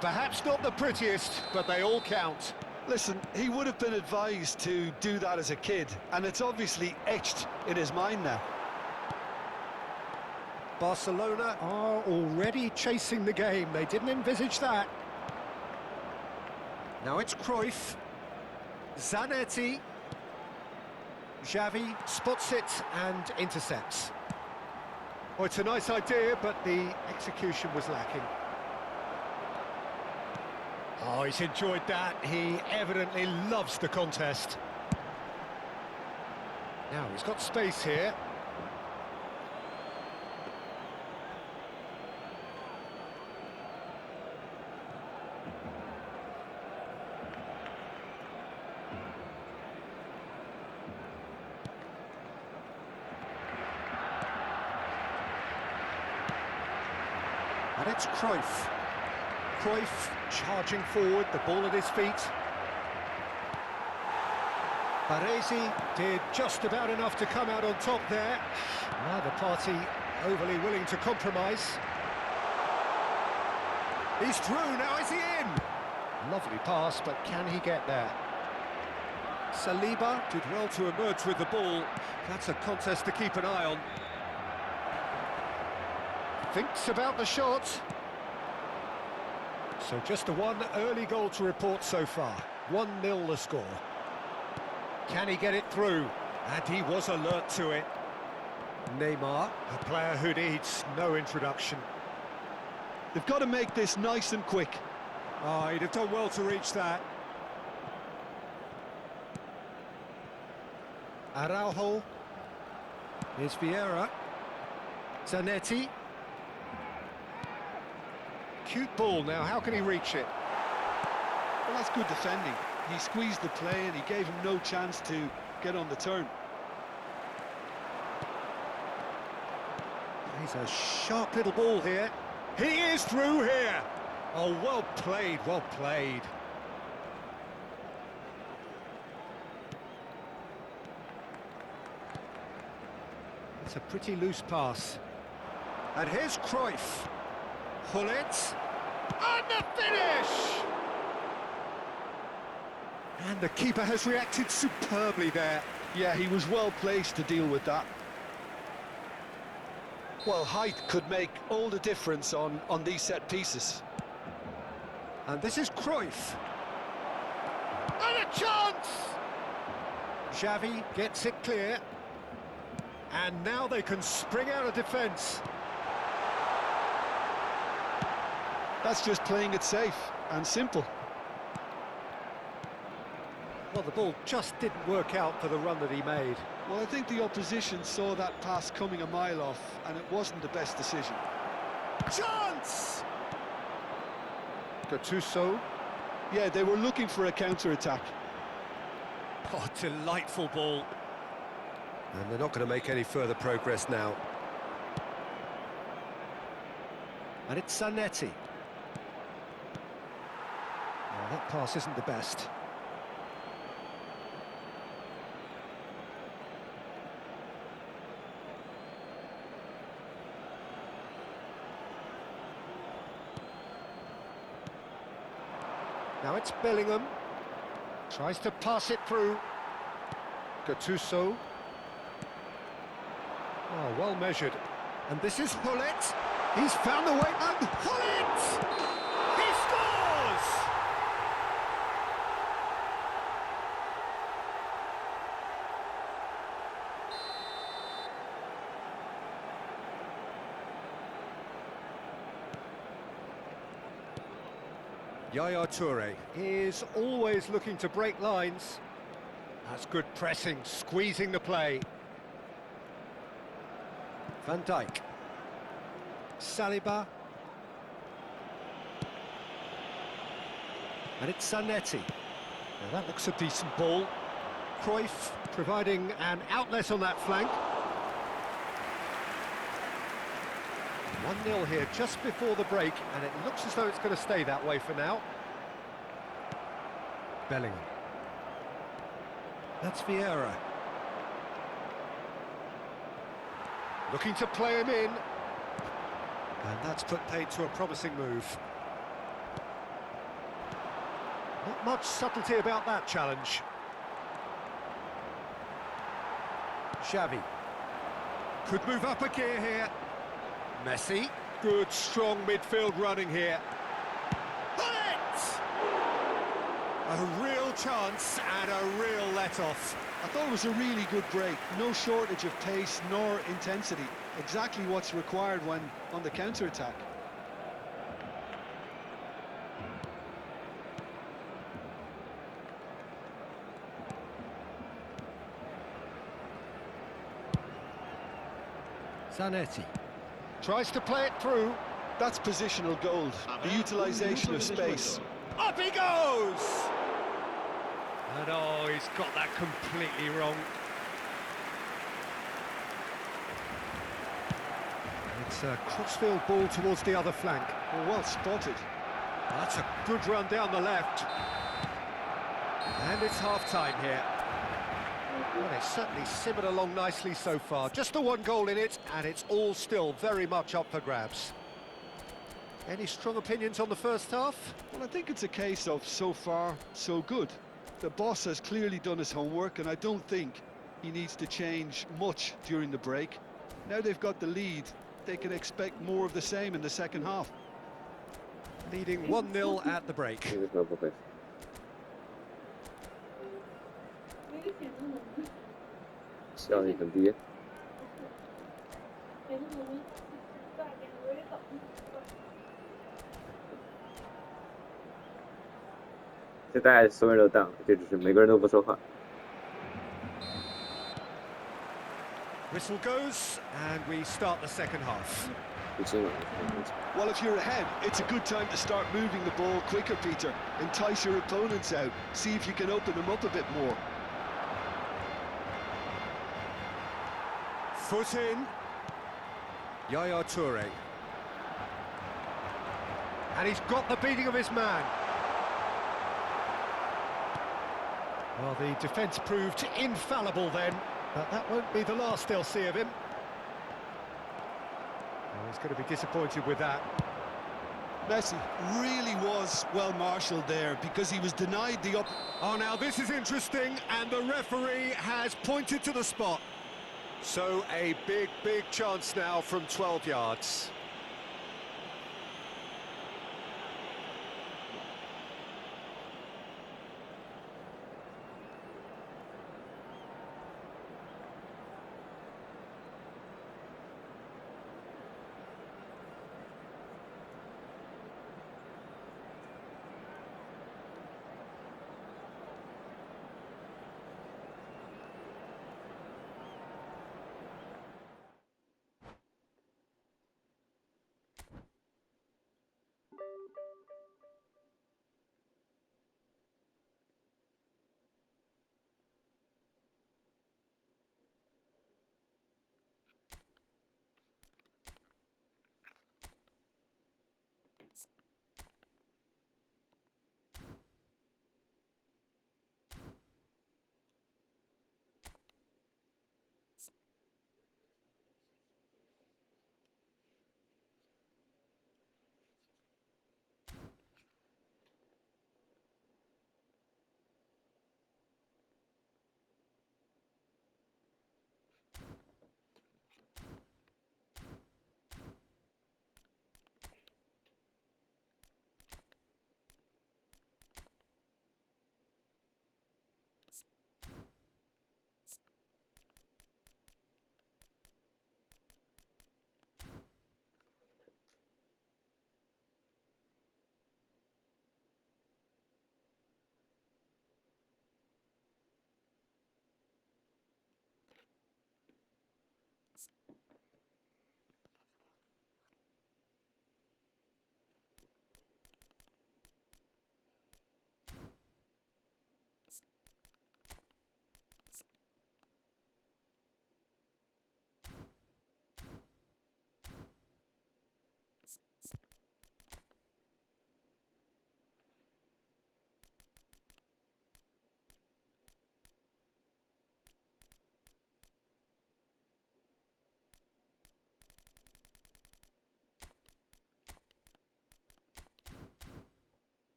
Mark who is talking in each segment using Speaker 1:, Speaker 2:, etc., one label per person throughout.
Speaker 1: Perhaps not the prettiest, but they all count.
Speaker 2: Listen, he would have been advised to do that as a kid, and it's obviously etched in his mind now.
Speaker 1: Barcelona are already chasing the game. They didn't envisage that. Now it's Cruyff. Zanetti. Xavi spots it and intercepts. Oh, it's a nice idea, but the execution was lacking. Oh, he's enjoyed that. He evidently loves the contest. Now, he's got space here. And it's Cruyff. Cruyff charging forward, the ball at his feet. Baresi did just about enough to come out on top there. Neither party overly willing to compromise. He's through, now is he in? Lovely pass, but can he get there? Saliba did well to emerge with the ball. That's a contest to keep an eye on. Thinks about the shot. So just the one early goal to report so far. 1-0 the score. Can he get it through? And he was alert to it. Neymar, a player who needs no introduction.
Speaker 2: They've got to make this nice and quick.
Speaker 1: Oh, he'd have done well to reach that. Araujo. Here's Vieira. Zanetti. Cute ball now, how can he reach it?
Speaker 2: Well, that's good defending. He squeezed the play and he gave him no chance to get on the turn.
Speaker 1: He's a sharp little ball here. He is through here! Oh, well played, well played. It's a pretty loose pass. And here's Cruyff. Gullit. And the finish! And the keeper has reacted superbly there.
Speaker 2: Yeah, he was well placed to deal with that. Well, height could make all the difference on these set pieces.
Speaker 1: And this is Cruyff. And a chance! Xavi gets it clear. And now they can spring out of defence.
Speaker 2: That's just playing it safe and simple.
Speaker 1: Well, the ball just didn't work out for the run that he made.
Speaker 2: Well, I think the opposition saw that pass coming a mile off, and it wasn't the best decision.
Speaker 1: Chance! Gattuso.
Speaker 2: Yeah, they were looking for a counter-attack.
Speaker 1: Oh, delightful ball. And they're not going to make any further progress now. And it's Zanetti. Oh, that pass isn't the best. Now it's Bellingham. Tries to pass it through. Gattuso. Oh, well measured. And this is Gullit. He's found the way. And Gullit! He scores! Yaya Toure is always looking to break lines. That's good pressing, squeezing the play. Van Dijk. Saliba. And it's Zanetti. Now that looks a decent ball. Cruyff providing an outlet on that flank. 1-0 here just before the break, and it looks as though it's going to stay that way for now. Bellingham. That's Vieira. Looking to play him in. And that's put paid to a promising move. Not much subtlety about that challenge. Xavi. Could move up a gear here. Messi. Good, strong midfield running here. Bullet! A real chance and a real let-off.
Speaker 2: I thought it was a really good break. No shortage of pace nor intensity. Exactly what's required when on the counter-attack.
Speaker 1: Zanetti. Tries to play it through.
Speaker 2: That's positional gold. The utilisation of space.
Speaker 1: Up he goes! And oh, he's got that completely wrong. It's a crossfield ball towards the other flank.
Speaker 2: Well spotted.
Speaker 1: That's a good run down the left. And it's half-time here. Well, it's certainly simmered along nicely so far. Just the one goal in it, and it's all still very much up for grabs. Any strong opinions on the first half?
Speaker 2: Well, I think it's a case of so far, so good. The boss has clearly done his homework, and I don't think he needs to change much during the break. Now they've got the lead, they can expect more of the same in the second half.
Speaker 1: Leading 1-0 at the break.
Speaker 3: 那个时候不会。效率很低。就大家所有人都当，就只是每个人都不说话。
Speaker 1: Whistle goes, and we start the second half.
Speaker 3: 不清了。
Speaker 2: Well, if you're ahead, it's a good time to start moving the ball quicker, Peter. Entice your opponents out, see if you can open them up a bit more.
Speaker 1: Foot in. Yaya Toure. And he's got the beating of his man. Well, the defence proved infallible then, but that won't be the last they'll see of him. Oh, he's going to be disappointed with that.
Speaker 2: Messi really was well marshalled there because he was denied the up.
Speaker 1: Oh, now this is interesting, and the referee has pointed to the spot. So a big, big chance now from 12 yards.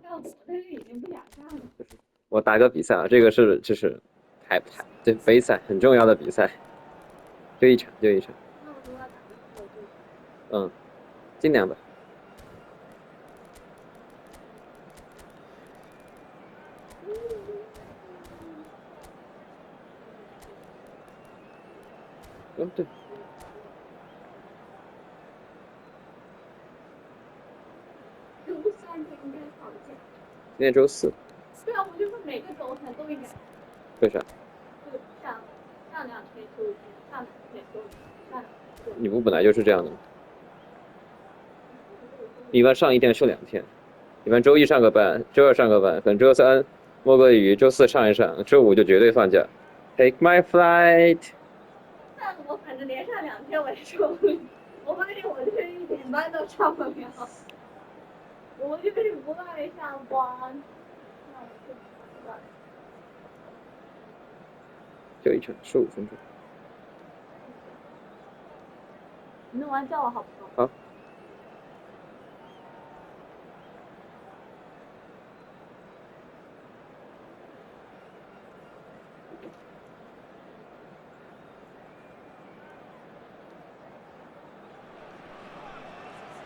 Speaker 4: 干我，但是已经不想干了。
Speaker 3: 我打个比赛啊，这个是就是对杯赛很重要的比赛，就一场。
Speaker 4: 那我说要打个合作。
Speaker 3: 嗯，尽量吧。对。
Speaker 4: 周三就应该放假。
Speaker 3: 今天周4。
Speaker 4: 对啊，我就说每个周三都应该。
Speaker 3: 为啥？
Speaker 4: 就上2天休一天，上2天休一天，上2天休一天。
Speaker 3: 你不本来就是这样的吗？一般上1天休2天，一般周1上个班，周2上个班，可能周3摸个鱼，周4上一上，周5就绝对放假。Take my flight。
Speaker 4: 但我反正连上2天我也受不了，我发现我就是一点班都上不了，我就是不爱上班，那我就不管。
Speaker 3: 就一场15分钟。
Speaker 4: 你弄完叫我好不好？
Speaker 3: 好。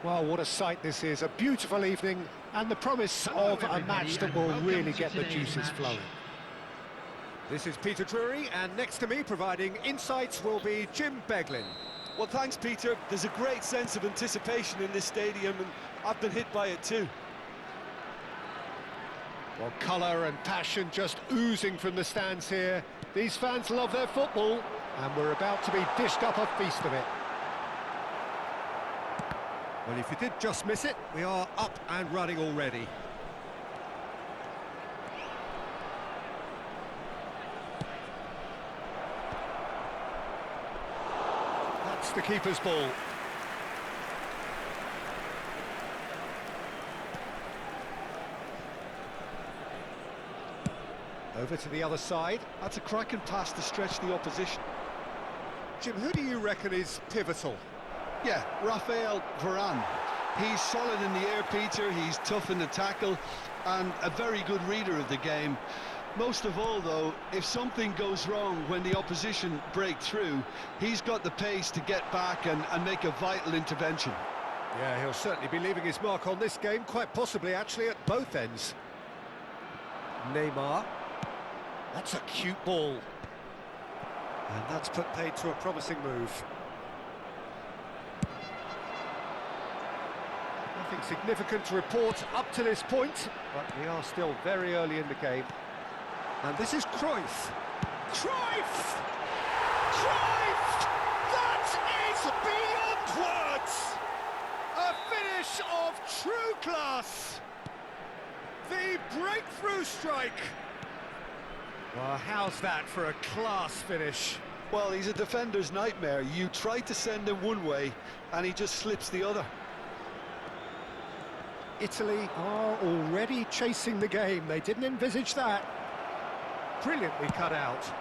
Speaker 1: Well, what a sight this is. A beautiful evening and the promise of a match that will really get the juices flowing. This is Peter Drury, and next to me providing insights will be Jim Beglin.
Speaker 2: Well, thanks, Peter. There's a great sense of anticipation in this stadium, and I've been hit by it too.
Speaker 1: Well, colour and passion just oozing from the stands here. These fans love their football, and we're about to be dished up a feast of it. Well, if you did just miss it, we are up and running already. That's the keeper's ball. Over to the other side.
Speaker 2: That's a cracking pass to stretch the opposition.
Speaker 1: Jim, who do you reckon is pivotal?
Speaker 2: Yeah, Rafael Varane. He's solid in the air, Peter. He's tough in the tackle and a very good reader of the game. Most of all, though, if something goes wrong when the opposition break through, he's got the pace to get back and make a vital intervention.
Speaker 1: Yeah, he'll certainly be leaving his mark on this game, quite possibly actually at both ends. Neymar. That's a cute ball. And that's put paid to a promising move. Nothing significant to report up to this point, but we are still very early in the game. And this is Cruyff. Cruyff! Cruyff! That is beyond words! A finish of true class! The breakthrough strike! Well, how's that for a class finish?
Speaker 2: Well, he's a defender's nightmare. You try to send him one way, and he just slips the other.
Speaker 1: Italy are already chasing the game. They didn't envisage that. Brilliantly cut out.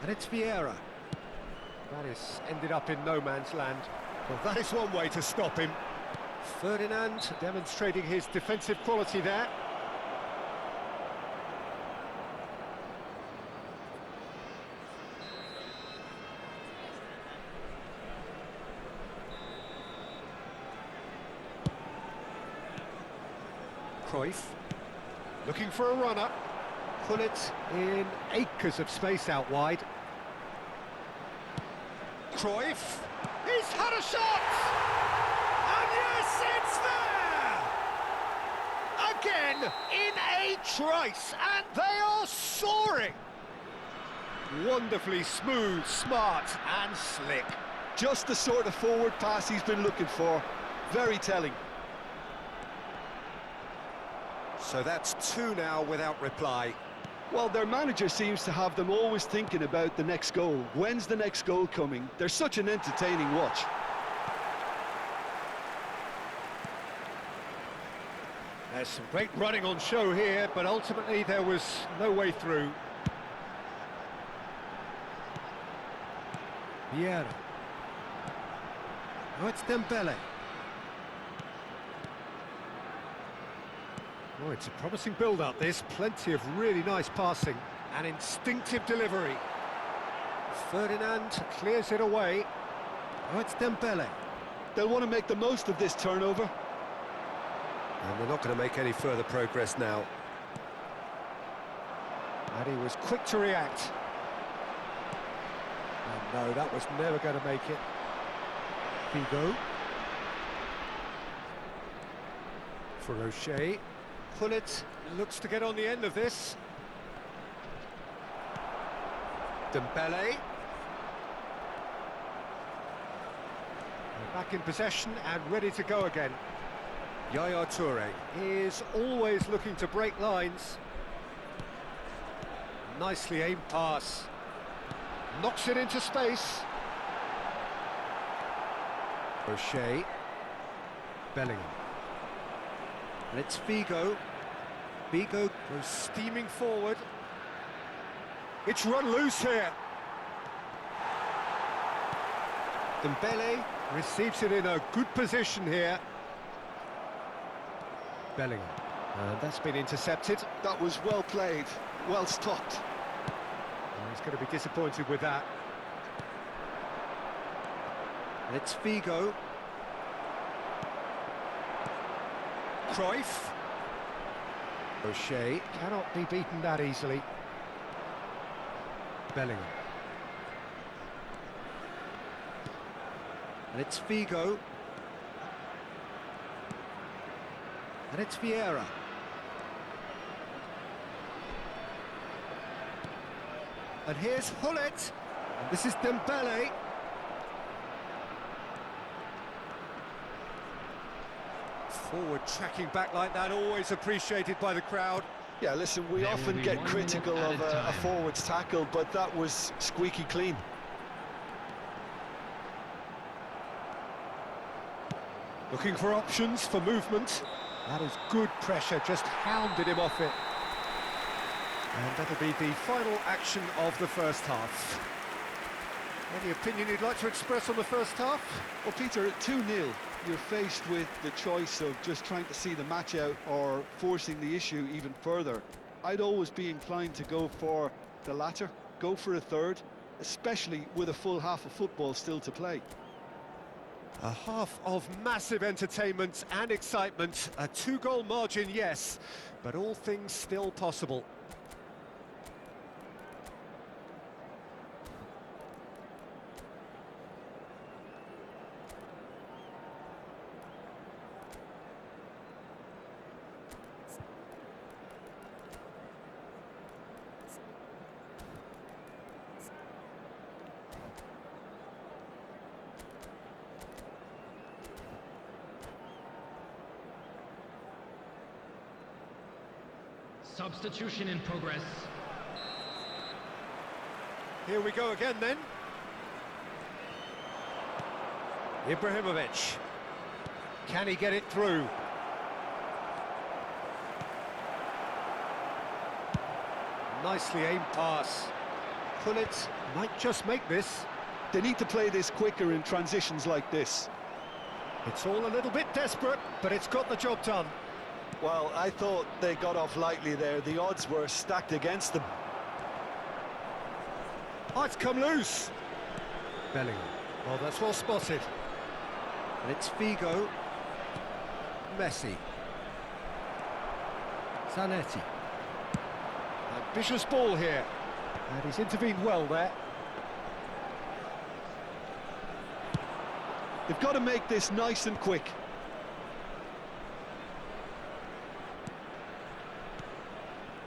Speaker 1: And it's Vieira. That is ended up in no man's land. Well, that is one way to stop him. Ferdinand demonstrating his defensive quality there. Cruyff, looking for a runner. Put it in acres of space out wide. Cruyff, he's had a shot! And yes, it's there! Again, in a trice, and they are soaring! Wonderfully smooth, smart and slick.
Speaker 2: Just the sort of forward pass he's been looking for. Very telling.
Speaker 1: So that's 2 now without reply.
Speaker 2: Well, their manager seems to have them always thinking about the next goal. When's the next goal coming? They're such an entertaining watch.
Speaker 1: There's some great running on show here, but ultimately there was no way through. Vieira. Oh, it's Dembele. Oh, it's a promising build-up, this. Plenty of really nice passing and instinctive delivery. Ferdinand clears it away. Oh, it's Dembele.
Speaker 2: They'll want to make the most of this turnover.
Speaker 1: And they're not going to make any further progress now. And he was quick to react. And no, that was never going to make it. Figo. For O'Shea. Pullet looks to get on the end of this. Dembele. Back in possession and ready to go again. Yaya Toure is always looking to break lines. Nicely aimed pass. Knocks it into space. O'Shea. Bellingham. And it's Figo. Figo goes steaming forward. It's run loose here. Dembele receives it in a good position here. Bellingham. And that's been intercepted.
Speaker 2: That was well played, well stopped.
Speaker 1: And he's going to be disappointed with that. And it's Figo. Cruyff. O'Shea cannot be beaten that easily. Bellingham. And it's Figo. And it's Vieira. And here's Hullet. And this is Dembele. Forward tracking back like that, always appreciated by the crowd.
Speaker 2: Yeah, listen, we often get critical of a forward's tackle, but that was squeaky clean.
Speaker 1: Looking for options for movement. That is good pressure, just hounded him off it. And that'll be the final action of the first half. Any opinion you'd like to express on the first half?
Speaker 2: Well, Peter, at 2-0, you're faced with the choice of just trying to see the match out or forcing the issue even further. I'd always be inclined to go for the latter, go for a third, especially with a full half of football still to play.
Speaker 1: A half of massive entertainment and excitement. A 2-goal margin, yes, but all things still possible.
Speaker 5: Substitution in progress.
Speaker 1: Here we go again then. Ibrahimovic. Can he get it through? Nicely aimed pass. Pullet might just make this.
Speaker 2: They need to play this quicker in transitions like this.
Speaker 1: It's all a little bit desperate, but it's got the job done.
Speaker 2: Well, I thought they got off lightly there. The odds were stacked against them.
Speaker 1: Oh, it's come loose. Bellingham. Well, that's well spotted. And it's Figo. Messi. Zanetti. Ambitious ball here. And he's intervened well there.
Speaker 2: They've got to make this nice and quick.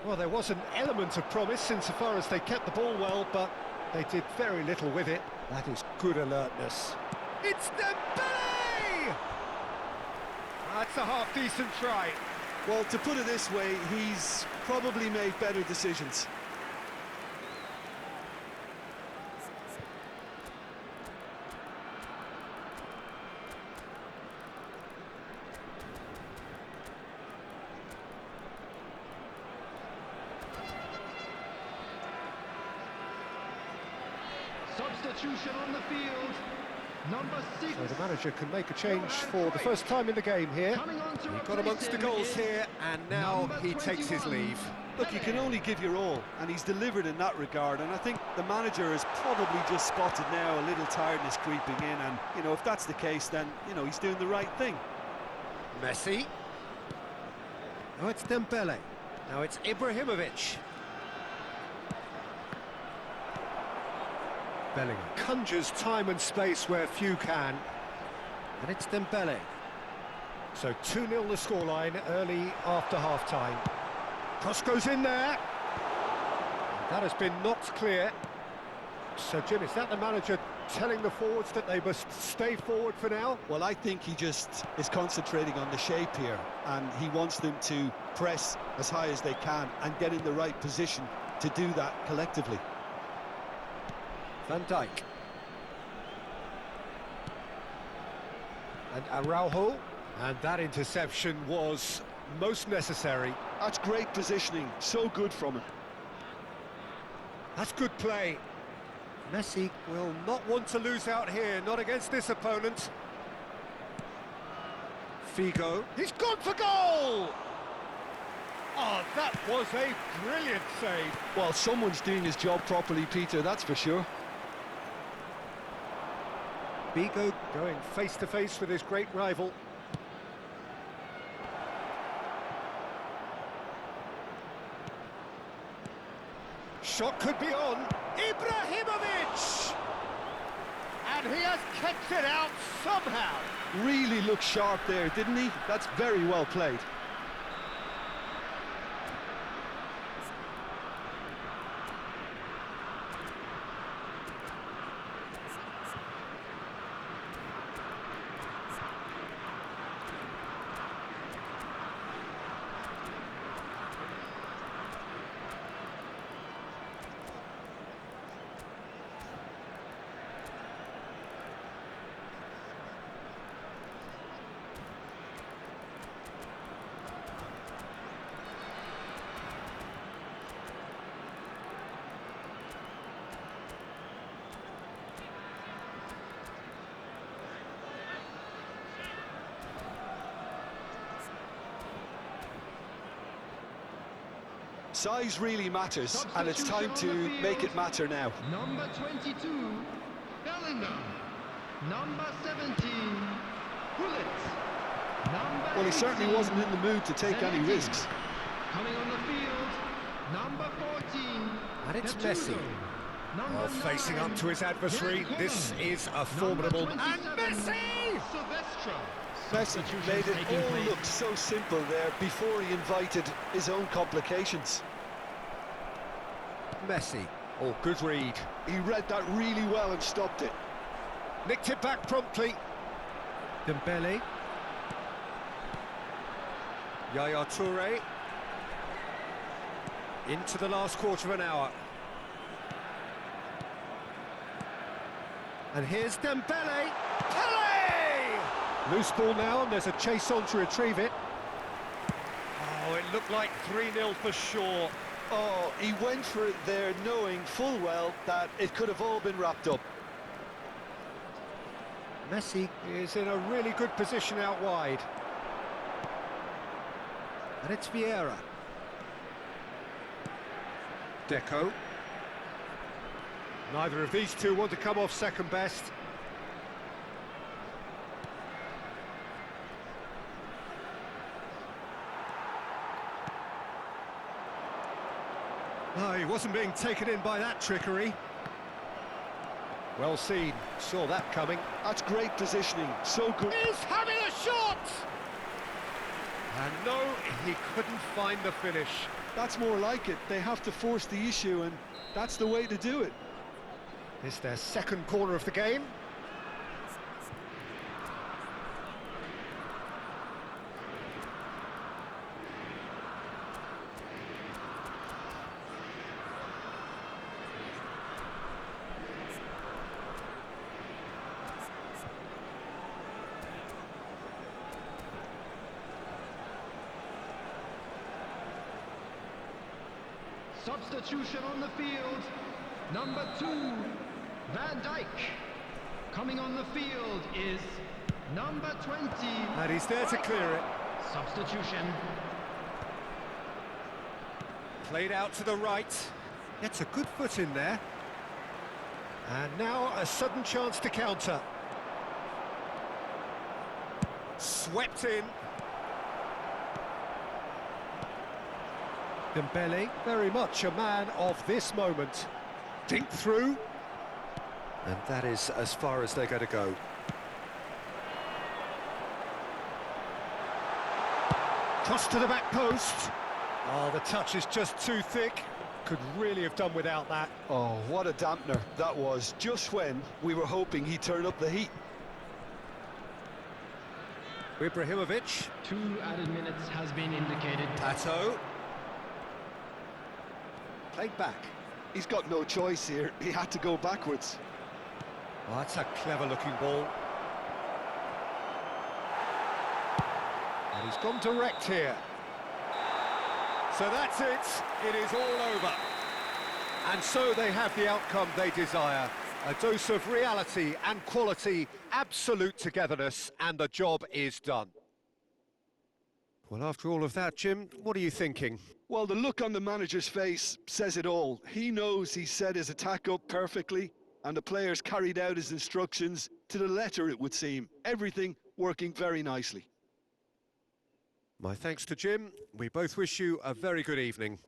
Speaker 1: Well, there was an element of promise insofar as they kept the ball well, but they did very little with it. That is good alertness. It's Dembele! That's a half-decent try.
Speaker 2: Well, to put it this way, he's probably made better decisions.
Speaker 5: Substitution on the field. Number 6.
Speaker 1: So the manager can make a change for the first time in the game here.
Speaker 5: Coming on to
Speaker 1: He got
Speaker 5: replace
Speaker 1: amongst the
Speaker 5: him
Speaker 1: goals
Speaker 5: is
Speaker 1: here, and now
Speaker 5: number
Speaker 1: he takes his
Speaker 5: 21.
Speaker 1: leave.
Speaker 2: Look, you can only give your all, and he's delivered in that regard. And I think the manager has probably just spotted now a little tiredness creeping in. And, you know, if that's the case, then, you know, he's doing the right thing.
Speaker 1: Messi. Now it's Dembele. Now it's Ibrahimovic. Bellingham conjures time and space where few can. And it's Dembele. So 2-0 the scoreline early after half-time. Cross goes in there. And that has been knocked clear. So, Jim, is that the manager telling the forwards that they must stay forward for now?
Speaker 2: Well, I think he just is concentrating on the shape here, and he wants them to press as high as they can and get in the right position to do that collectively.
Speaker 1: Van Dijk. And Araujo. And that interception was most necessary.
Speaker 2: That's great positioning, so good from him.
Speaker 1: That's good play. Messi will not want to lose out here, not against this opponent. Figo. He's gone for goal! Oh, that was a brilliant save.
Speaker 2: Well, someone's doing his job properly, Peter, that's for sure.
Speaker 1: Figo going face-to-face with his great rival. Shot could be on. Ibrahimovic! And he has kept it out somehow.
Speaker 2: Really looked sharp there, didn't he? That's very well played. Size really matters, and it's time to make it matter now.
Speaker 5: Number 22, Bellingham. Number 17, Gullit. Number
Speaker 2: Well, he certainly
Speaker 5: 18,
Speaker 2: wasn't in the mood to take any
Speaker 5: 17.
Speaker 2: risks.
Speaker 5: Coming on the field, number 14,
Speaker 1: And it's
Speaker 5: Gattuso.
Speaker 1: Messi.
Speaker 5: Number
Speaker 1: Oh, facing
Speaker 5: 9,
Speaker 1: up to his adversary.
Speaker 5: Yann
Speaker 1: This
Speaker 5: Coman.
Speaker 1: is a formidable...
Speaker 5: Number
Speaker 1: And
Speaker 5: 27,
Speaker 1: Messi!
Speaker 5: Silvestre.
Speaker 2: Messi made it all look so simple there before he invited his own complications.
Speaker 1: Messi. Oh, good read.
Speaker 2: He read that really well and stopped it.
Speaker 1: Nicked it back promptly. Dembele. Yaya Toure. Into the last quarter of an hour. And here's Dembele. Pele! Loose ball now, and there's a chase on to retrieve it. Oh, it looked like 3-0 for sure.
Speaker 2: Oh, he went for it there knowing full well that it could have all been wrapped up.
Speaker 1: Messi is in a really good position out wide. And it's Vieira. Deco. Neither of these two want to come off second best. No, he wasn't being taken in by that trickery. Well seen, saw that coming.
Speaker 2: That's great positioning, so good.
Speaker 1: He's having a shot! And no, he couldn't find the finish.
Speaker 2: That's more like it. They have to force the issue, and that's the way to do it.
Speaker 1: It's their second corner of the game.
Speaker 5: Substitution on the field. Number 2, Van Dijk. Coming on the field is number 20.
Speaker 1: And he's there to clear it.
Speaker 5: Substitution.
Speaker 1: Played out to the right. Gets a good foot in there. And now a sudden chance to counter. Swept in. Dembele, very much a man of this moment. Dink through. And that is as far as they're going to go. Cross to the back post. Oh, the touch is just too thick. Could really have done without that.
Speaker 2: Oh, what a dampener that was, just when we were hoping he'd turn up the heat.
Speaker 1: Ibrahimovic.
Speaker 5: 2 added minutes has been indicated.
Speaker 1: Pato. Played back.
Speaker 2: He's got no choice here, he had to go backwards.
Speaker 1: Oh, that's a clever-looking ball. And he's gone direct here. So that's it. It is all over. And so they have the outcome they desire. A dose of reality and quality, absolute togetherness, and the job is done. Well, after all of that, Jim, what are you thinking?
Speaker 2: Well, the look on the manager's face says it all. He knows he set his attack up perfectly, and the players carried out his instructions to the letter, it would seem. Everything working very nicely.
Speaker 1: My thanks to Jim. We both wish you a very good evening.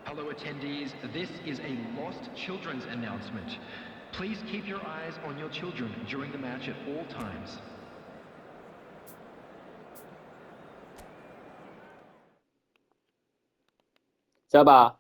Speaker 5: Hello attendees, this is a lost children's announcement. Please keep your eyes on your children during the match at all times.
Speaker 3: 小宝，